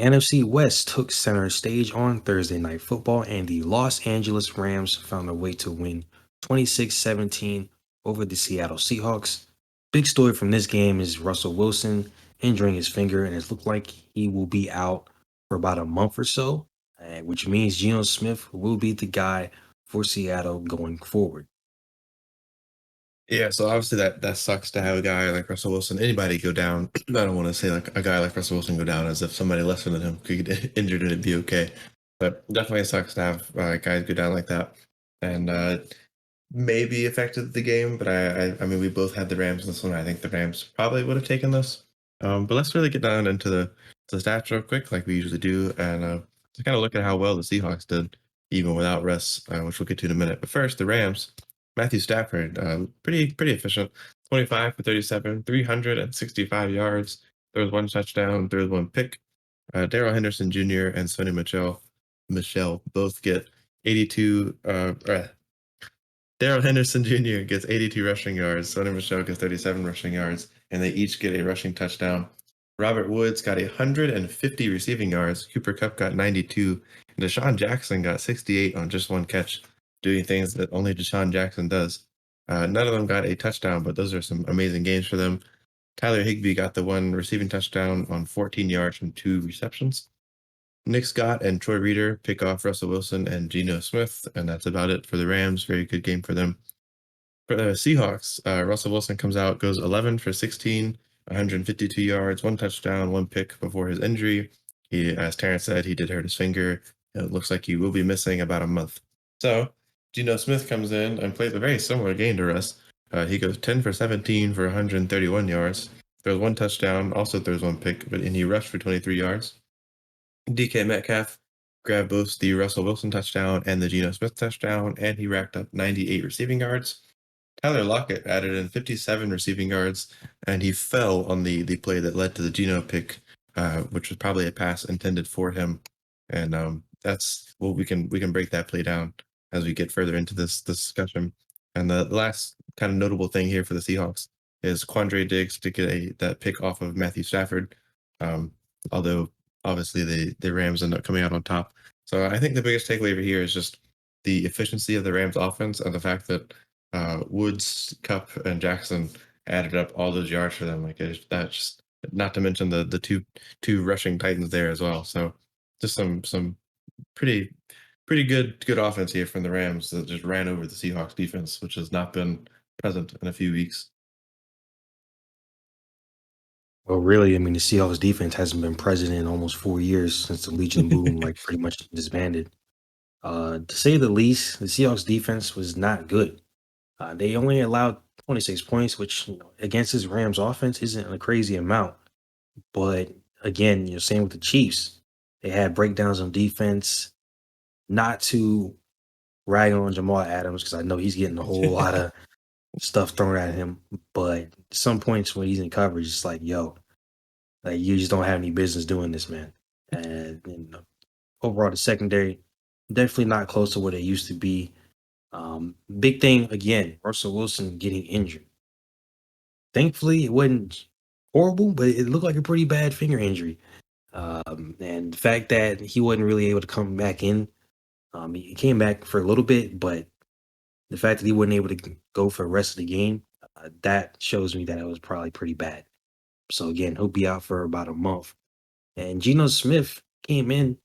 NFC West took center stage on Thursday Night Football, and the Los Angeles Rams found a way to win 26-17 over the Seattle Seahawks. Big story from this game is Russell Wilson injuring his finger, and it looked like he will be out for about a month or so, which means Geno Smith will be the guy for Seattle going forward. Yeah, so obviously that sucks to have a guy like Russell Wilson, anybody go down. I don't want to say like a guy like Russell Wilson go down as if somebody lesser than him could get injured and it'd be okay. But definitely sucks to have guys go down like that. And maybe affected the game, but I mean we both had the Rams in this one. I think the Rams probably would have taken this. But let's really get down into the stats real quick, like we usually do, and to kind of look at how well the Seahawks did, even without Russ, which we'll get to in a minute. But first, the Rams. Matthew Stafford, pretty efficient. 25 for 37, 365 yards. There was one touchdown, there was one pick. Daryl Henderson Jr. and Sonny Michelle both get 82. Daryl Henderson Jr. gets 82 rushing yards. Sonny Michelle gets 37 rushing yards, and they each get a rushing touchdown. Robert Woods got 150 receiving yards. Cooper Kupp got 92. And Deshaun Jackson got 68 on just one catch, doing things that only Deshaun Jackson does. None of them got a touchdown, but those are some amazing games for them. Tyler Higbee got the one receiving touchdown on 14 yards from 2 receptions. Nick Scott and Troy Reader pick off Russell Wilson and Geno Smith, and that's about it for the Rams. Very good game for them. For the Seahawks, Russell Wilson comes out, goes 11 for 16, 152 yards, one touchdown, one pick before his injury. He, as Terrence said, he did hurt his finger. It looks like he will be missing about a month. So Geno Smith comes in and plays a very similar game to Russ. He goes 10 for 17 for 131 yards. Throws one touchdown, also throws one pick, and he rushed for 23 yards. DK Metcalf grabbed both the Russell Wilson touchdown and the Geno Smith touchdown, and he racked up 98 receiving yards. Tyler Lockett added in 57 receiving yards, and he fell on the play that led to the Geno pick, which was probably a pass intended for him. And that's well, we can break that play down as we get further into this discussion. And the last kind of notable thing here for the Seahawks is Quandre Diggs to get that pick off of Matthew Stafford. Although obviously the Rams end up coming out on top. So I think the biggest takeaway over here is just the efficiency of the Rams offense and the fact that Woods, Kupp, and Jackson added up all those yards for them. Like that's just not to mention the two rushing titans there as well. So just some pretty good offense here from the Rams that just ran over the Seahawks defense, which has not been present in a few weeks. Well, really, I mean, the Seahawks defense hasn't been present in almost 4 years since the Legion Boom like pretty much disbanded. To say the least, the Seahawks defense was not good. They only allowed 26 points, which against this Rams offense isn't a crazy amount. But again, same with the Chiefs. They had breakdowns on defense. Not to rag on Jamal Adams because I know he's getting a whole lot of stuff thrown at him. But some points when he's in coverage, it's like, yo, like you just don't have any business doing this, man. And overall, the secondary definitely not close to what it used to be. Big thing again, Russell Wilson getting injured. Thankfully, it wasn't horrible, but it looked like a pretty bad finger injury. And the fact that he wasn't really able to come back in, he came back for a little bit, but the fact that he wasn't able to go for the rest of the game, that shows me that it was probably pretty bad. So again, he'll be out for about a month. And Geno Smith came in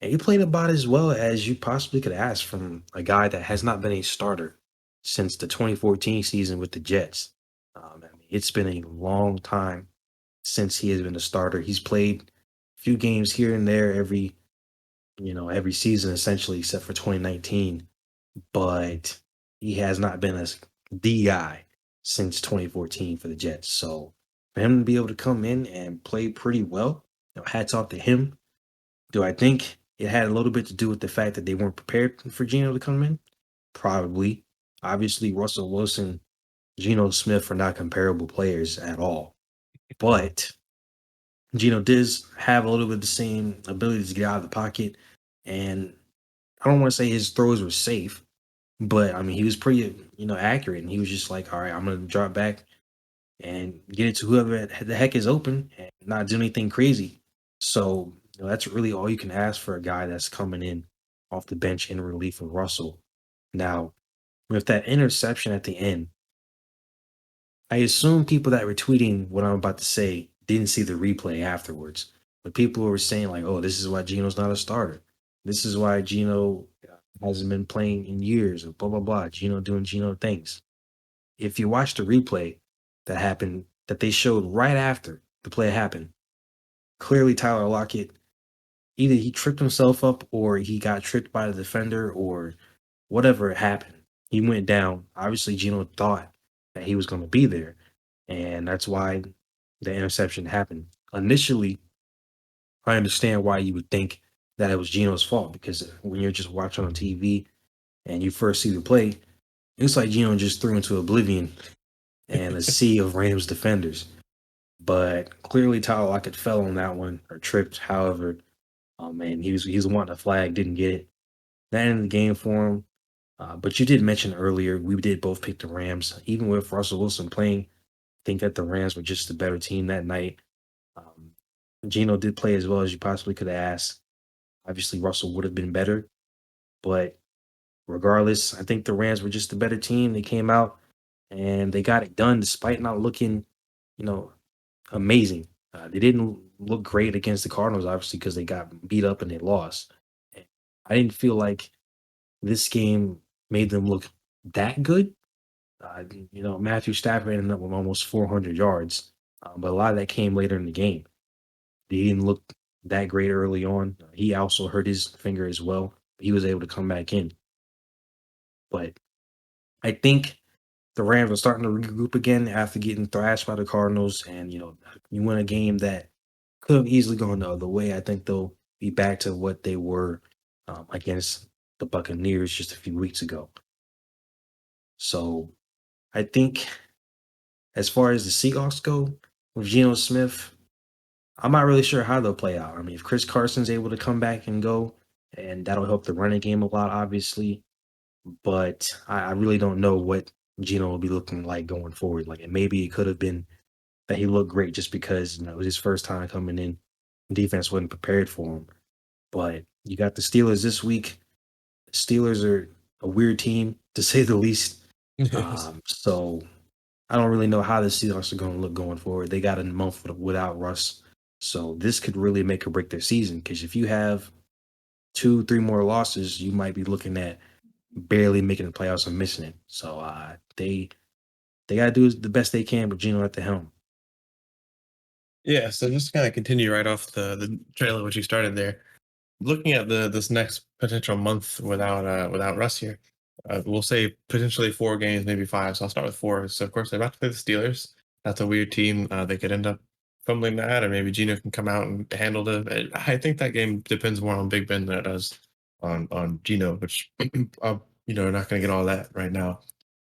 and he played about as well as you possibly could ask from a guy that has not been a starter since the 2014 season with the Jets. I mean, it's been a long time since he has been a starter. He's played a few games here and there every season essentially, except for 2019. But he has not been as the guy since 2014 for the Jets. So for him to be able to come in and play pretty well, hats off to him. Do I think it had a little bit to do with the fact that they weren't prepared for Geno to come in? Probably. Obviously, Russell Wilson, Geno Smith are not comparable players at all. But Geno does have a little bit the same ability to get out of the pocket. And I don't want to say his throws were safe, but I mean, he was pretty, accurate. And he was just like, all right, I'm going to drop back and get it to whoever the heck is open and not do anything crazy. So that's really all you can ask for a guy that's coming in off the bench in relief of Russell. Now, with that interception at the end, I assume people that were tweeting what I'm about to say didn't see the replay afterwards. But people were saying, like, oh, this is why Gino's not a starter. This is why Gino hasn't been playing in years, or blah, blah, blah. Gino doing Gino things. If you watch the replay that happened, that they showed right after the play happened, clearly Tyler Lockett, either he tripped himself up or he got tripped by the defender or whatever happened. He went down. Obviously, Gino thought that he was going to be there. And that's why the interception happened. Initially, I understand why you would think that it was Gino's fault because when you're just watching on TV and you first see the play, it's like Gino just threw into oblivion and a sea of Rams defenders. But clearly, Tyler Lockett fell on that one or tripped. However, and he was wanting a flag, didn't get it. That ended the game for him. But you did mention earlier we did both pick the Rams, even with Russell Wilson playing. I think that the Rams were just a better team that night. Um, Gino did play as well as you possibly could have asked. Obviously, Russell would have been better, but regardless, I think the Rams were just a better team. They came out and they got it done despite not looking, you know, amazing. They didn't look great against the Cardinals, obviously, because they got beat up and they lost. And I didn't feel like this game made them look that good. Matthew Stafford ended up with almost 400 yards, but a lot of that came later in the game. He didn't look that great early on. He also hurt his finger as well. He was able to come back in. But I think the Rams are starting to regroup again after getting thrashed by the Cardinals. And, you win a game that could have easily gone the other way. I think they'll be back to what they were against the Buccaneers just a few weeks ago. So I think as far as the Seahawks go with Geno Smith, I'm not really sure how they'll play out. I mean, if Chris Carson's able to come back and go, and that'll help the running game a lot, obviously. But I really don't know what Geno will be looking like going forward. Like, and maybe it could have been that he looked great just because it was his first time coming in. Defense wasn't prepared for him. But you got the Steelers this week. The Steelers are a weird team to say the least. Yes. So I don't really know how the Seahawks are going to look going forward. They got a month without Russ. So this could really make or break their season because if you have 2, 3 more losses, you might be looking at barely making the playoffs and missing it. So they got to do the best they can with Geno at the helm. Yeah, so just to kind of continue right off the trailer which you started there. Looking at the this next potential month without Russ here, we'll say potentially 4 games, maybe 5. So I'll start with 4. So of course they're about to play the Steelers. That's a weird team. They could end up fumbling that, or maybe Gino can come out and handle it. I think that game depends more on Big Ben than it does on Gino, which not going to get all that right now.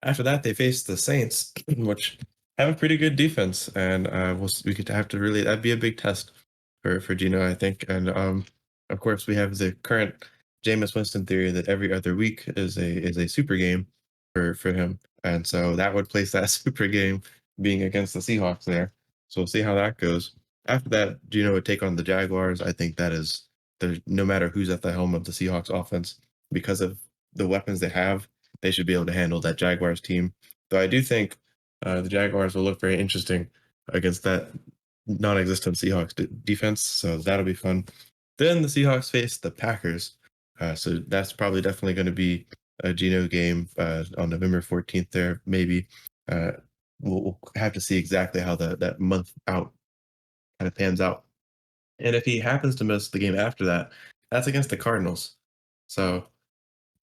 After that, they face the Saints, which have a pretty good defense, and we could have to really that'd be a big test for Gino, I think, and of course, we have the current Jameis Winston theory that every other week is a super game for him, and so that would place that super game being against the Seahawks there. So we'll see how that goes. After that, Gino would take on the Jaguars. I think that is there's no matter who's at the helm of the Seahawks offense, because of the weapons they have, they should be able to handle that Jaguars team. Though I do think the Jaguars will look very interesting against that non-existent Seahawks defense, so that'll be fun. Then the Seahawks face the Packers. So that's probably definitely going to be a Geno game on November 14th there, maybe. Uh, we'll have to see exactly how that month out kind of pans out. And if he happens to miss the game after that, that's against the Cardinals. So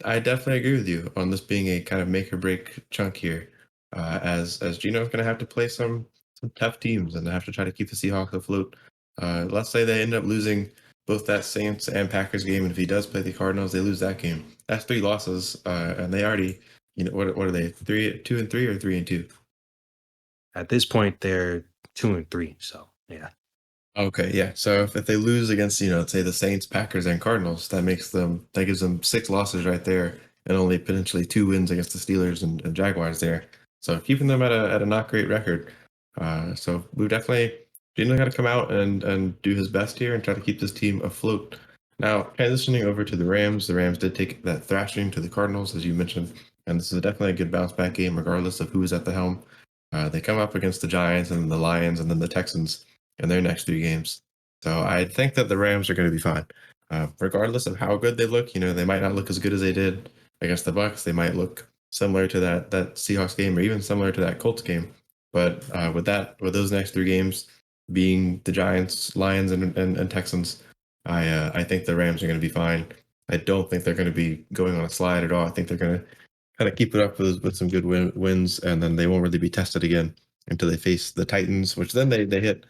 I definitely agree with you on this being a kind of make or break chunk here, as Gino's going to have to play some tough teams and have to try to keep the Seahawks afloat. Let's say they end up losing both that Saints and Packers game, and if he does play the Cardinals, they lose that game. That's 3 losses, and they already, what are they? 2-3 or 3-2? At this point, they're 2-3. So yeah, Okay, yeah. So if they lose against, let's say the Saints, Packers, and Cardinals, that gives them 6 losses right there, and only potentially 2 wins against the Steelers and Jaguars there. So keeping them at a not great record. So we definitely Gino got to come out and do his best here and try to keep this team afloat. Now, transitioning over to the Rams did take that thrashing to the Cardinals, as you mentioned, and this is definitely a good bounce back game, regardless of who is at the helm. They come up against the Giants and then the Lions and then the Texans in their next 3 games. So I think that the Rams are going to be fine. Regardless of how good they look, they might not look as good as they did against the Bucks. They might look similar to that Seahawks game or even similar to that Colts game. But with those next 3 games being the Giants, Lions, and Texans, I think the Rams are going to be fine. I don't think they're going to be going on a slide at all. I think they're going to kind of keep it up with some good wins, and then they won't really be tested again until they face the Titans, which then they hit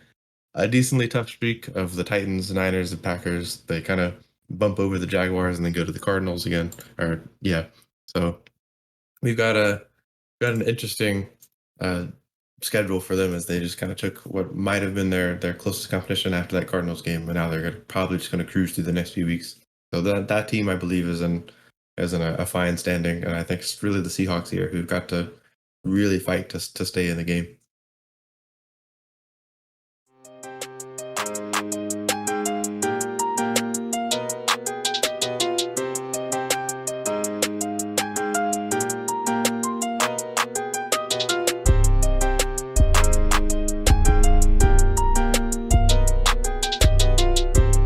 a decently tough streak of the Titans, Niners, and Packers. They kind of bump over the Jaguars and then go to the Cardinals again. Or yeah, so we've got an interesting uh, schedule for them as they just kind of took what might have been their closest competition after that Cardinals game, and now they're probably just going to cruise through the next few weeks. So that team, I believe, is in a fine standing, and I think it's really the Seahawks here who've got to really fight to stay in the game.